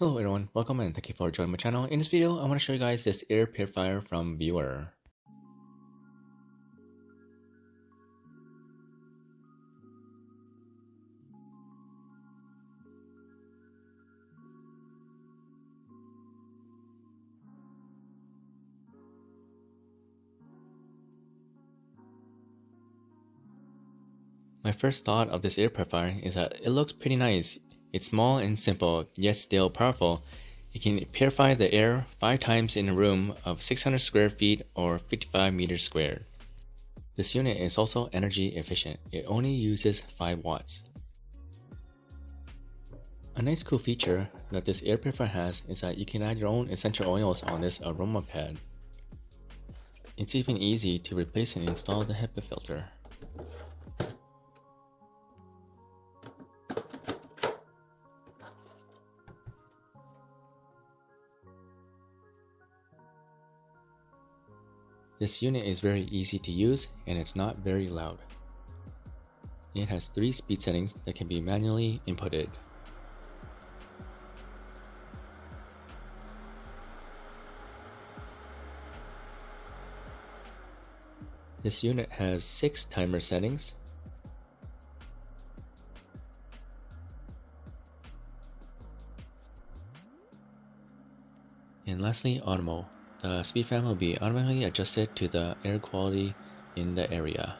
Hello everyone, welcome and thank you for joining my channel. In this video, I want to show you guys this air purifier from Vewior. My first thought of this air purifier is that it looks pretty nice. It's small and simple, yet still powerful. It can purify the air 5 times in a room of 600 square feet or 55 meters squared. This unit is also energy efficient. It only uses 5 watts. A nice cool feature that this air purifier has is that you can add your own essential oils on this aroma pad. It's even easy to replace and install the HEPA filter. This unit is very easy to use and it's not very loud. It has 3 speed settings that can be manually inputted. This unit has 6 timer settings. And lastly, Optimum. The speed fan will be automatically adjusted to the air quality in the area.